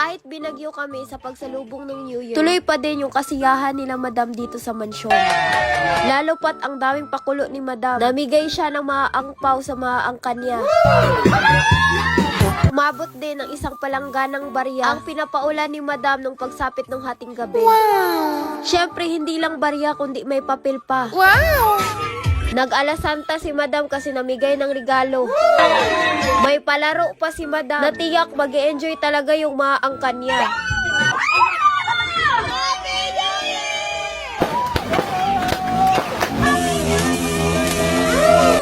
Kahit binagyo kami sa pagsalubong ng New Year, tuloy pa din yung kasiyahan nila madam dito sa mansyon. Lalo pat ang daming pakulo ni madam. Namigay siya ng mga angpaw sa mga angkan niya. Umabot din ng isang palangganang barya ang pinapaulan ni madam nung pagsapit ng hating gabi. Wow! Siyempre, hindi lang barya kundi may papel pa. Wow! Nag-alasanta si madam kasi namigay ng regalo. May palaro pa si madam na tiyak mag-e-enjoy talaga yung mga angkan niya.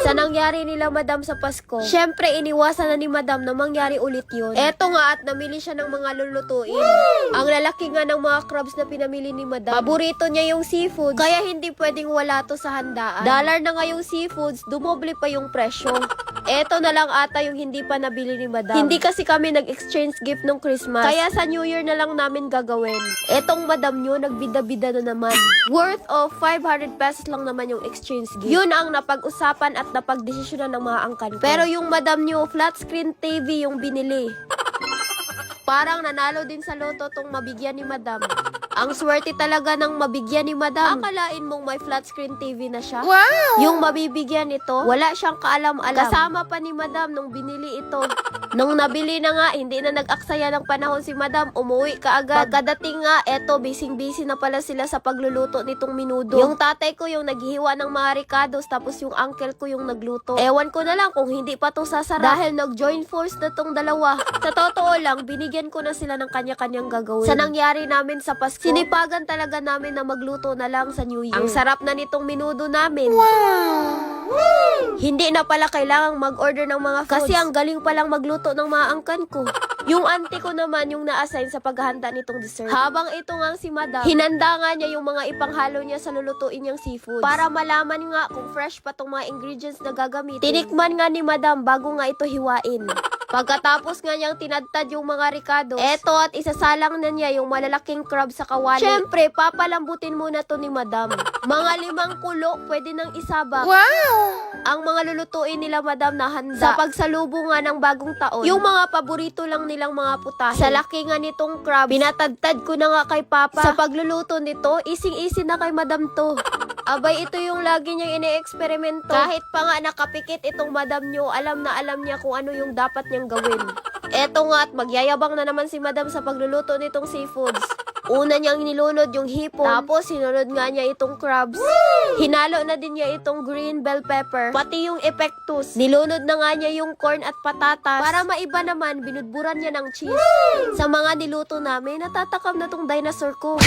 Sa nangyari nila madam sa Pasko, syempre iniwasan na ni madam na mangyari ulit yun. Eto nga at namili siya ng mga lulutuin. Ang lalaki nga ng mga crabs na pinamili ni madam. Paborito niya yung seafoods, kaya hindi pwedeng wala to sa handaan. Dollar na nga yung seafoods, dumoble pa yung presyo. Eto na lang ata yung hindi pa nabili ni madam. Hindi kasi kami nag-exchange gift nung Christmas, kaya sa New Year na lang namin gagawin. Etong madam nyo, nagbida-bida na naman. Worth of 500 pesos lang naman yung exchange gift. Yun ang napag-usapan at napagdesisyonan ng mga angkan ko. Pero yung madam nyo, flat screen TV yung binili. Parang nanalo din sa loto tong mabigyan ni madam. Ang swerte talaga ng mabigyan ni madam. Akalain mong may flat screen TV na siya. Wow! Yung mabibigyan ito, wala siyang kaalam-alam. Kasama pa ni madam nung binili ito. Nung nabili na nga, hindi na nag-aksaya ng panahon si madam, umuwi ka agad. Pagkadating nga, eto, busy-busy na pala sila sa pagluluto nitong minudo. Yung tatay ko yung naghihiwa ng mga ricados, tapos yung uncle ko yung nagluto. Ewan ko na lang kung hindi pa to sasarap. Dahil nag-join force na tong dalawa. Sa totoo lang, binigyan ko na sila ng kanya-kanyang gagawin. Sa nangyari namin sa Pasko, sinipagan talaga namin na magluto na lang sa New Year. Ang sarap na nitong minudo namin. Wow! Hindi na pala kailangang mag-order ng mga foods. Kasi ang galing palang magluto ng mga angkan ko. Yung auntie ko naman yung na-assign sa paghahanda nitong dessert. Habang ito nga si madam, hinanda nga niya yung mga ipanghalo niya sa lulutuin niyang seafood. Para malaman nga kung fresh pa tong mga ingredients na gagamitin. Tinikman nga ni madam bago nga ito hiwain. Pagkatapos nga niyang tinadtad yung mga ricados, eto at isasalang na niya yung malalaking crab sa kawali. Siyempre, papalambutin muna to ni madam. Mga 5 kulo, pwede nang isabak. Wow! Ang mga lulutuin nila madam na handa sa pagsalubong nga ng bagong taon. Yung mga paborito lang nilang mga putahe. Sa laki nga nitong crab, pinatadtad ko na nga kay papa. Sa pagluluto nito, ising-isi na kay madam to. Abay, ito yung lagi niyang ine-eksperimento. Kahit pa nga nakapikit itong madam nyo, alam na alam niya kung ano yung dapat niyang gawin. Eto nga at magyayabang na naman si madam sa pagluluto nitong seafoods. Una niyang nilunod yung hipon, tapos sinunod nga niya itong crabs. Hinalo na din niya itong green bell pepper, pati yung epectus. Nilunod na nga niya yung corn at patatas. Para maiba naman, binudburan niya ng cheese. Sa mga niluto namin, natatakam na tong dinosaur ko.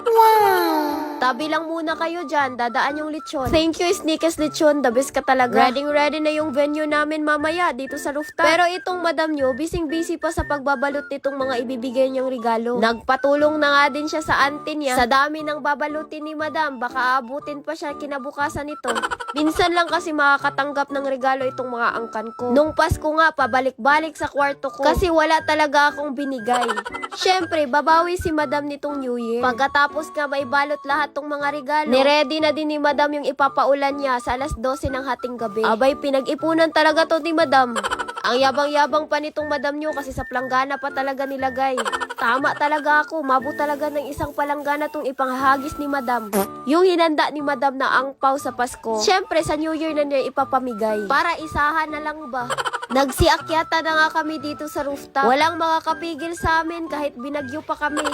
Wow! Tabi lang muna kayo dyan, dadaan yung lechon. Thank you, Sneakers Lechon, the best ka talaga. Ready na yung venue namin mamaya dito sa rooftop. Pero itong madam nyo, busy pa sa pagbabalot nitong mga ibibigay niyang regalo. Nagpatulong na nga din siya sa auntie niya. Sa dami ng babalutin ni madam, baka abutin pa siya kinabukasan nito. Minsan lang kasi makakatanggap ng regalo itong mga angkan ko. Nung Pasko nga, pabalik-balik sa kwarto ko. Kasi wala talaga akong binigay. Siyempre, babawi si madam nitong New Year. Pagkatapos nga may balot lahat tong mga regalo, niready na din ni madam yung ipapaulan niya sa alas 12 ng hating gabi. Abay, pinag-ipunan talaga to ni madam. Ang yabang-yabang pa nitong madam nyo kasi sa planggana pa talaga nilagay. Tama talaga ako, mabot talaga ng isang palanggana tong ipanghahagis ni madam. Yung hinanda ni madam na angpaw sa Pasko, syempre sa New Year na niya ipapamigay. Para isahan na lang ba? Nagsiakyata na nga kami dito sa rooftop. Walang makakapigil sa amin kahit binagyo pa kami.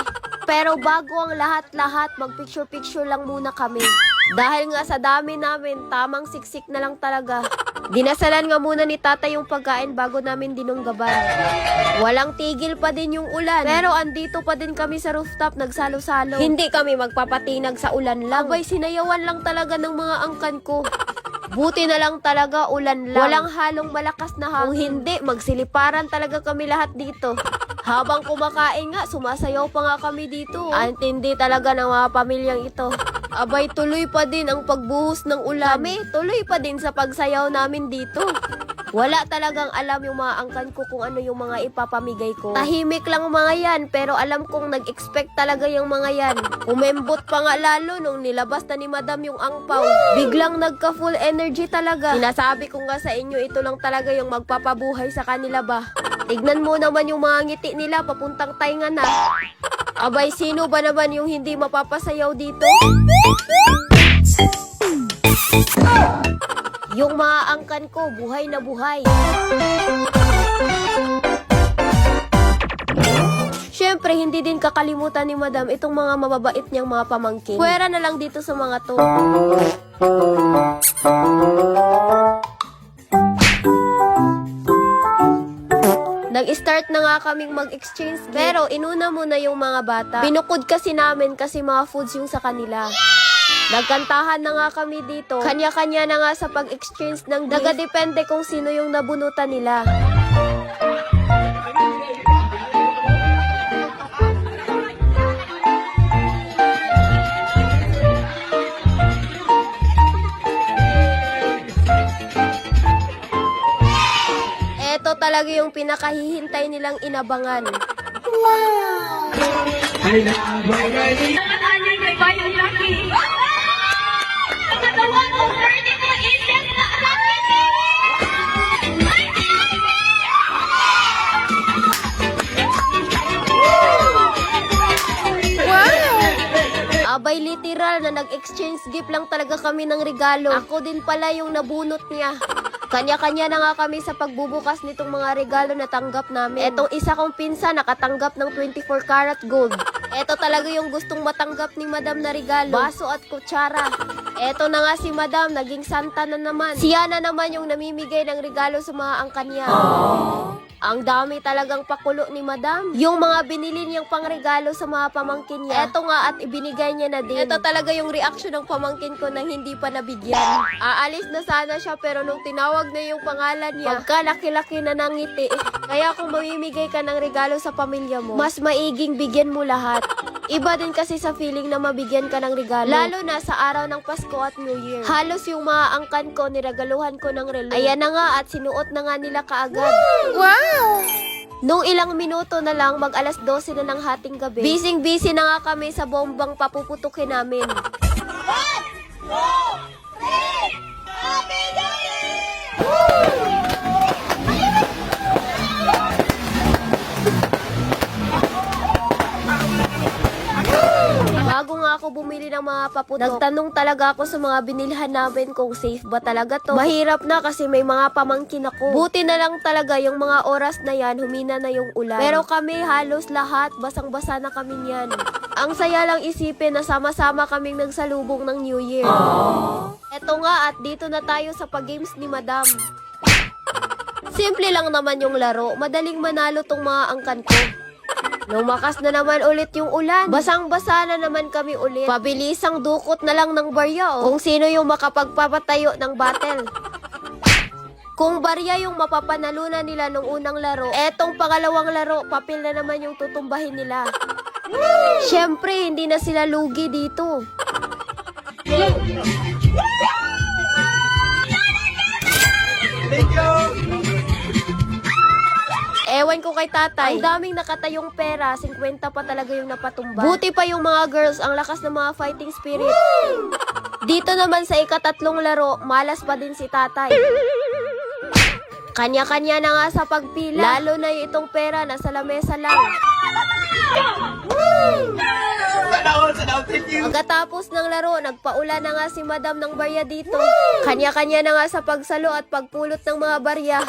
Pero bago ang lahat-lahat, mag-picture-picture lang muna kami. Dahil nga sa dami namin, tamang siksik na lang talaga. Dinasalan nga muna ni tatay yung pagkain bago namin dinunggaban. Walang tigil pa din yung ulan. Pero andito pa din kami sa rooftop nagsalo-salo. Hindi kami magpapatinag sa ulan lang. Abay, sinayawan lang talaga ng mga angkan ko. Buti na lang talaga ulan lang. Walang halong malakas na hangin. Kung hindi, magsiliparan talaga kami lahat dito. Habang kumakain nga, sumasayaw pa nga kami dito. Antindi talaga ng mga pamilyang ito. Abay, tuloy pa din ang pagbuhos ng ulan. Kami, tuloy pa din sa pagsayaw namin dito. Wala talagang alam yung mga angkan ko kung ano yung mga ipapamigay ko. Tahimik lang mga yan, pero alam kong nag-expect talaga yung mga yan. Umembot pa nga lalo nung nilabas na ni madam yung angpaw. Biglang nagka-full energy talaga. Sinasabi ko nga sa inyo, ito lang talaga yung magpapabuhay sa kanila ba. Tignan mo naman yung mga ngiti nila papuntang tainga na. Abay, sino ba naman yung hindi mapapasayaw dito? Yung mga angkan ko, buhay na buhay. Siyempre, hindi din kakalimutan ni Madam itong mga mababait niyang mga pamangkin. Pwera na lang dito sa mga to. Nag-start na nga kaming mag-exchange gift. Pero inuna muna yung mga bata. Binukod kasi namin kasi mga foods yung sa kanila. Nagkantahan na nga kami dito. Kanya-kanya na nga sa pag-exchange ng gift. Nagadepende kung sino yung nabunutan nila. Ito talaga yung pinakahihintay nilang inabangan. Wow! Abay, literal na nag-exchange gift lang talaga kami ng regalo. Ako din pala yung nabunot niya. Kanya-kanya na nga kami sa pagbubukas nitong mga regalo na tanggap namin. Etong isa kong pinsa nakatanggap ng 24 karat gold. Eto talaga yung gustong matanggap ni Madam na regalo. Baso at kutsara. Eto na nga si Madam, naging santa na naman. Siya na naman yung namimigay ng regalo sa mga angkan niya. Ang dami talagang pakulo ni Madam. Yung mga binili niyang pangregalo sa mga pamangkin niya. Eto nga at ibinigay niya na din. Eto talaga yung reaction ng pamangkin ko nang hindi pa nabigyan. Aalis na sana siya pero nung tinawag na yung pangalan niya, pagka laki-laki na nangiti. Kaya kung mamimigay ka ng regalo sa pamilya mo, mas maiging bigyan mo lahat. Iba din kasi sa feeling na mabigyan ka ng regalo. Lalo na sa araw ng Pasko at New Year. Halos yung mga angkan ko, niregaluhan ko ng relo. Ayan na nga at sinuot na nga nila kaagad. Wow! Nung ilang minuto na lang, mag alas 12 na ng hating gabi. Busy na nga kami sa bombang papuputukin namin. Bago nga ako bumili ng mga paputok, nagtanong talaga ako sa mga binilhan namin kung safe ba talaga to. Mahirap na kasi may mga pamangkin ako. Buti na lang talaga yung mga oras na yan, humina na yung ulan. Pero kami halos lahat, basang-basa na kami niyan. Ang saya lang isipin na sama-sama kaming nagsalubong ng New Year. Eto nga at dito na tayo sa pag-games ni Madam. Simple lang naman yung laro, madaling manalo tong mga angkan ko. Lumakas na naman ulit yung ulan. Basang-basa na naman kami ulit. Pabilisang dukot na lang ng barya kung sino yung makapagpapatayo ng battle. Kung barya yung mapapanalunan nila nung unang laro, etong pangalawang laro, papel na naman yung tutumbahin nila. Siyempre, hindi na sila lugi dito. Ewan ko kay tatay, ang daming nakatayong pera, 50 pa talaga yung napatumba. Buti pa yung mga girls, ang lakas ng mga fighting spirit. Dito naman sa ikatatlong laro, malas pa din si tatay. Kanya-kanya na nga sa pagpila, lalo na yung itong pera, nasa lamesa lang. Pagkatapos ng laro, nagpaula na nga si Madam ng barya dito. Kanya-kanya na nga sa pagsalo at pagpulot ng mga barya.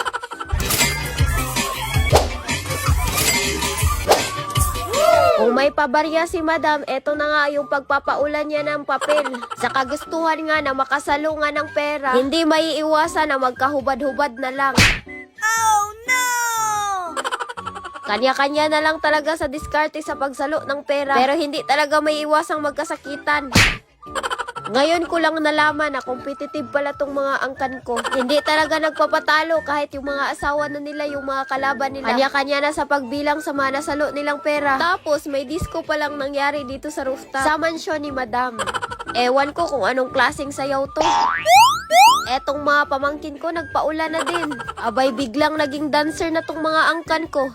Kung may pabarya si Madam, eto na nga yung pagpapaulan niya ng papel. Sa kagustuhan nga na makasalo nga ng pera, hindi maiiwasan na magkahubad-hubad na lang. Oh no! Kanya-kanya na lang talaga sa diskarte sa pagsalo ng pera, pero hindi talaga may iwasang magkasakitan. Ngayon ko lang nalaman na competitive pala tong mga angkan ko. Hindi talaga nagpapatalo kahit yung mga asawa na nila, yung mga kalaban nila. Kanya-kanya na sa pagbilang sa mga nasalo nilang pera. Tapos may disco pa lang nangyari dito sa rooftop sa mansyon ni Madam. Ewan ko kung anong klaseng sayaw to. Etong mga pamangkin ko nagpaula na din. Abay biglang naging dancer na tong mga angkan ko.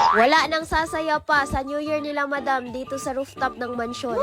Wala nang sasaya pa sa New Year nila Madam dito sa rooftop ng mansyon.